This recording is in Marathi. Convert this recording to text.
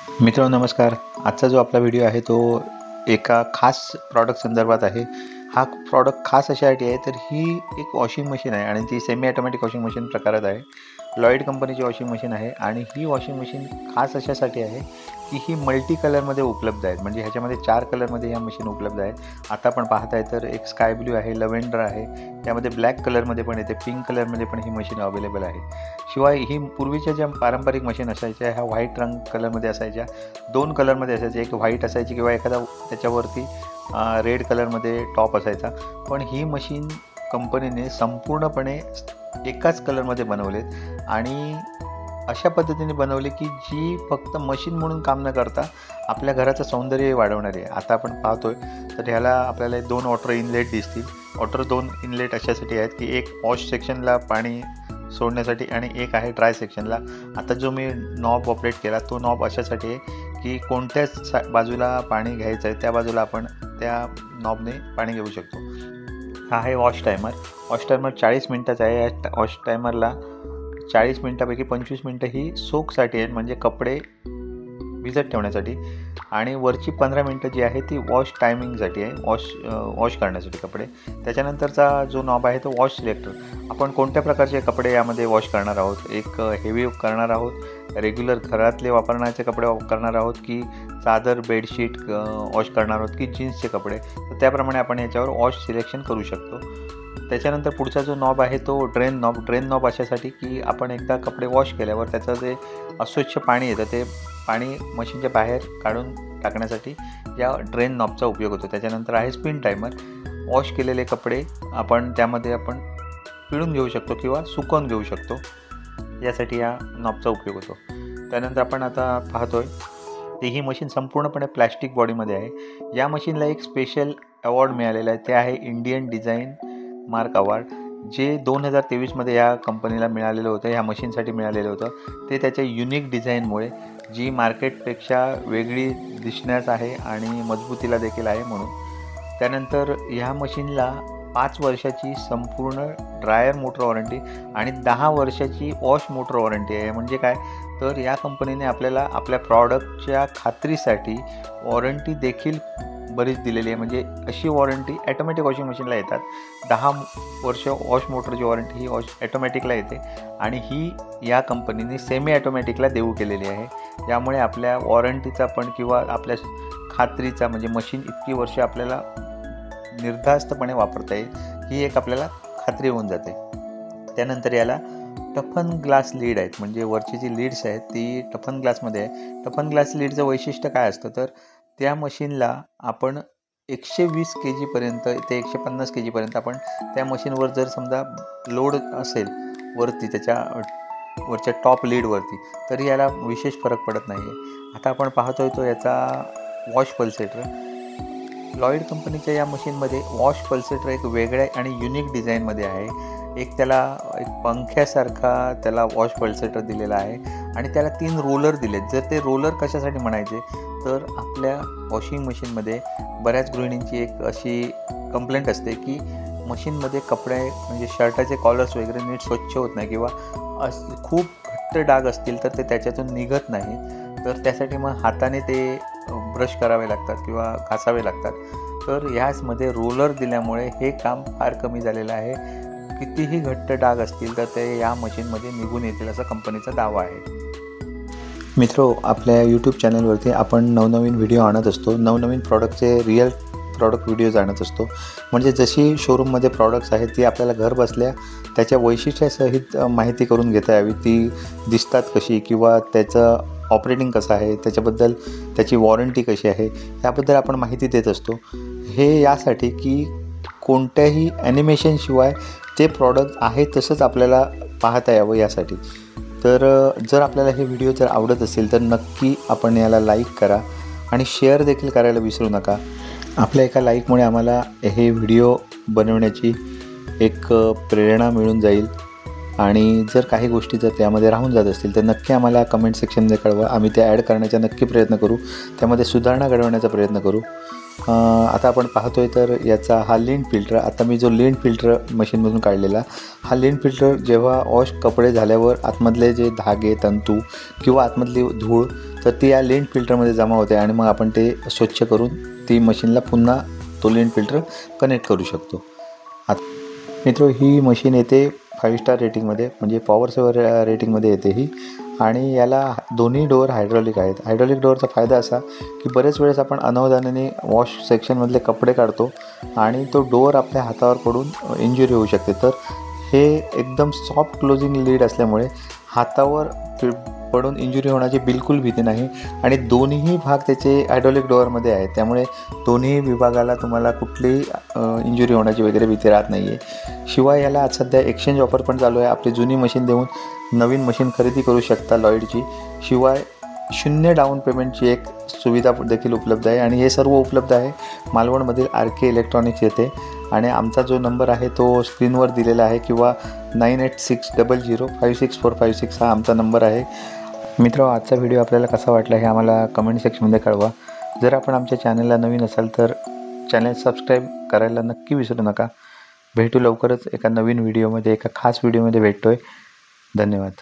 मित्रांनो नमस्कार. आजचा जो आपला व्हिडिओ आहे तो एका खास प्रॉडक्ट संदर्भात आहे. हा प्रॉडक्ट खास अशासाठी आहे तर ही एक वॉशिंग मशीन आहे आणि ती सेमी ऑटोमॅटिक वॉशिंग मशीन प्रकारात आहे. लॉईड कंपनीची वॉशिंग मशीन आहे आणि ही वॉशिंग मशीन खास अशासाठी आहे की ही मल्टी कलरमध्ये उपलब्ध आहेत. म्हणजे ह्याच्यामध्ये 4 कलरमध्ये ह्या मशीन उपलब्ध आहेत. आता आपण पाहताय तर एक स्काय ब्ल्यू आहे, लव्हेंडर आहे, त्यामध्ये ब्लॅक कलरमध्ये पण येते, पिंक कलरमध्ये पण ही मशीन अवेलेबल आहे. शिवाय ही पूर्वीच्या ज्या पारंपरिक मशीन असायच्या ह्या व्हाईट रंग कलरमध्ये असायच्या, 2 कलरमध्ये असायच्या, एक व्हाईट असायची किंवा एखादा त्याच्यावरती रेड कलरमध्ये टॉप असायचा. पण ही मशीन कंपनीने संपूर्णपणे एकाच कलरमध्ये बनवलेत आणि अशा पद्धतीने बनवले की जी फक्त मशीन म्हणून काम न करता आपल्या घराचं सौंदर्य वाढवणारी आहे. आता आपण पाहतोय तर ह्याला आपल्याला 2 वॉटर इनलेट दिसतील. वॉटर 2 इनलेट अशासाठी आहेत की एक वॉश सेक्शनला पाणी सोडण्यासाठी आणि एक आहे ड्राय सेक्शनला. आता जो मी नॉब ऑपरेट केला तो नॉब अशासाठी आहे की कोणत्याच बाजूला पाणी घ्यायचं आहे त्या बाजूला आपण त्या नॉबने पाणी घेऊ शकतो. हा आहे वॉश टायमर. वॉश टायमर 40 मिनटाचा आहे. या वॉश टायमरला 40 मिनटापैकी 25 मिनटं ही सोकसाठी आहेत, म्हणजे कपडे भिजत ठेवण्यासाठी, आणि वरची 15 मिनटं जी आहे ती वॉश टायमिंगसाठी आहे, वॉश करण्यासाठी कपडे. त्याच्यानंतरचा जो नॉब आहे तो वॉश सिलेक्टर. आपण कोणत्या प्रकारचे कपडे यामध्ये वॉश करणार आहोत, एक हेवी करणार आहोत, रेग्युलर घरातले वापरण्याचे कपडे करणार आहोत, की चादर बेडशीट वॉश करणार आहोत, की जीन्सचे कपडे, तर त्याप्रमाणे आपण याच्यावर वॉश सिलेक्शन करू शकतो. त्याच्यानंतर पुढचा जो नॉब आहे तो ड्रेन नॉब. ड्रेन नॉब अशासाठी की आपण एकदा कपडे वॉश केल्यावर त्याचं जे अस्वच्छ पाणी येतं ते पाणी मशीनच्या बाहेर काढून टाकण्यासाठी या ड्रेन नॉबचा उपयोग होतो. त्याच्यानंतर आहे स्पिन टायमर. वॉश केलेले कपडे आपण त्यामध्ये पिळून घेऊ शकतो किंवा सुकवून घेऊ शकतो, यासाठी या नॉबचा उपयोग होतो. त्यानंतर आपण आता पाहतोय की ही मशीन संपूर्णपणे प्लॅस्टिक बॉडीमध्ये आहे. या मशीनला एक स्पेशल अवॉर्ड मिळालेला आहे, ते आहे इंडियन डिझाईन मार्क अवॉर्ड, जे 2023मध्ये या कंपनीला मिळालेलं होतं, ह्या मशीनसाठी मिळालेलं होतं. ते त्याच्या युनिक डिझाईनमुळे, जी मार्केटपेक्षा वेगळी दिसण्यास आहे आणि मजबूतीला देखील आहे म्हणून. त्यानंतर ह्या मशीनला 5 वर्षाची संपूर्ण ड्रायर मोटर वॉरंटी आणि 10 वर्षाची वॉश मोटर वॉरंटी आहे. म्हणजे काय, तर या कंपनीने आपल्याला आपल्या प्रॉडक्टच्या खात्रीसाठी वॉरंटी देखील बरीच दिलेली आहे. म्हणजे अशी वॉरंटी ॲटोमॅटिक वॉशिंग मशीनला येतात. 10 वर्ष वॉश मोटरची वॉरंटी ही ॲटोमॅटिकला येते आणि ही या कंपनीने सेमी ॲटोमॅटिकला देऊ केलेली आहे. यामुळे आपल्या वॉरंटीचा पण किंवा आपल्या खात्रीचा, म्हणजे मशीन इतकी वर्ष आपल्याला निर्धास्तपणे वापरता येईल, ही एक आपल्याला खात्री होऊन जाते. त्यानंतर याला टफन ग्लास लीड आहेत, म्हणजे वरची जी लीड्स आहेत ती टफन ग्लासमध्ये आहे. टफन ग्लास लीडचं वैशिष्ट्य काय असतं, तर त्या मशीनला आपण 120 kgपर्यंत ते 150 kgपर्यंत आपण त्या मशीनवर जर समजा लोड असेल वरती, त्याच्या वरच्या टॉप लीडवरती, तर याला विशेष फरक पडत नाही आहे. आता आपण पाहतोय तो याचा वॉश पल्सेटर. लॉईड कंपनीच्या या मशीनमध्ये वॉश पल्सेटर एक वेगळ्या आणि युनिक डिझाईनमध्ये आहे. एक त्याला एक पंख्यासारखा त्याला वॉश पल्सेटर दिलेला आहे आणि त्याला 3 रोलर दिलेत. जर ते रोलर कशासाठी म्हणायचे, तर आपल्या वॉशिंग मशीनमध्ये बऱ्याच गृहिणींची एक अशी कंप्लेंट असते की मशीनमध्ये कपडे, म्हणजे शर्टाचे कॉलर्स वगैरे नीट स्वच्छ होत नाही किंवा खूप घट्ट डाग असतील तर ते त्याच्यातून निघत नाही. तर त्यासाठी मग हाताने ते ब्रश करावे लागतात किंवा घासावे लागतात. तर ह्याचमध्ये रोलर दिल्यामुळे हे काम फार कमी झालेलं आहे. कितीही घट्ट डाग असतील तर ते या मशीनमध्ये निघून येतील असा कंपनीचा दावा आहे. मित्रो, आपल्या यूट्यूब चॅनलवरती आपण नवनवीन व्हिडिओ आणत असतो, नवनवीन प्रॉडक्टचे रिअल प्रॉडक्ट व्हिडिओज आणत असतो. म्हणजे जशी शोरूममध्ये प्रॉडक्ट्स आहेत ती आपल्याला घर बसल्या त्याच्या वैशिष्ट्यासहित माहिती करून घेता यावी, ती दिसतात कशी किंवा त्याचं ऑपरेटिंग कसं आहे, त्याच्याबद्दल त्याची वॉरंटी कशी आहे, याबद्दल आपण माहिती देत असतो. हे यासाठी की कोणत्याही ॲनिमेशनशिवाय ते प्रॉडक्ट आहे तसंच आपल्याला पाहता यावं यासाठी. तर जर आपल्याला हे व्हिडिओ जर आवडत असेल तर नक्की आपण याला लाईक करा आणि शेअर देखील करायला विसरू नका. आपल्या एका लाईकमुळे आम्हाला हे व्हिडिओ बनवण्याची एक प्रेरणा मिळून जाईल आणि जर काही गोष्टी जर त्यामध्ये राहून जात असतील तर नक्की आम्हाला कमेंट सेक्शनमध्ये कळवा. आम्ही ते ॲड करण्याचा नक्की प्रयत्न करू, त्यामध्ये सुधारणा घडवण्याचा प्रयत्न करू. आता आपण पाहतोय तर याचा हा लिंट फिल्टर, आता मी जो लिंट फिल्टर मशीनमधून काढलेला, हा लिंट फिल्टर जेव्हा वॉश कपडे झाल्यावर आतमधले जे धागे, तंतू किंवा आतमधली धूळ तर ती या लिंट फिल्टरमध्ये जमा होते आणि मग आपण ते स्वच्छ करून ती मशीनला पुन्हा तो लिंट फिल्टर कनेक्ट करू शकतो. मित्र, ही मशीन येते 5 स्टार रेटिंगमध्ये, म्हणजे पॉवर सेवर रेटिंगमध्ये येते ही. आणि याला दोन्ही डोअर हायड्रॉलिक आहेत. हायड्रॉलिक डोअरचा फायदा असा की बरेच वेळेस आपण अनावधानाने वॉश सेक्शनमधले कपडे काढतो आणि तो डोअर आपल्या हातावर पडून इंजुरी होऊ शकते. तर हे एकदम सॉफ्ट क्लोजिंग लीड असल्यामुळे हातावर पडून इंजुरी होण्याची बिलकुल भीती नाही आणि दोन्ही भाग त्याचे हायड्रॉलिक डोअरमध्ये आहेत, त्यामुळे दोन्ही विभागाला तुम्हाला कुठलीही इंजुरी होण्याची वगैरे भीती राहत नाही आहे. शिवाय याला आज सध्या एक्सचेंज ऑफर पण चालू आहे. आपली जुनी मशीन देऊन नवीन मशीन खरेदी करू शकता लॉईडची. शिवाय 0 डाऊन पेमेंटची एक सुविधा देखील उपलब्ध आहे आणि हे सर्व उपलब्ध आहे मालवणमधील RK इलेक्ट्रॉनिक्स येथे. आणि आमचा जो नंबर आहे तो स्क्रीनवर दिलेला आहे किंवा 9860056456 हा आमचा नंबर आहे. मित्र, आजचा व्हिडिओ आपल्याला कसा वाटला हे आम्हाला कमेंट सेक्शनमध्ये कळवा. जर आपण आमच्या चॅनलला नवीन असाल तर चॅनल सबस्क्राईब करायला नक्की विसरू नका. भेटू लवकरच एका नवीन व्हिडिओमध्ये, एका खास व्हिडिओमध्ये भेटतोय. धन्यवाद.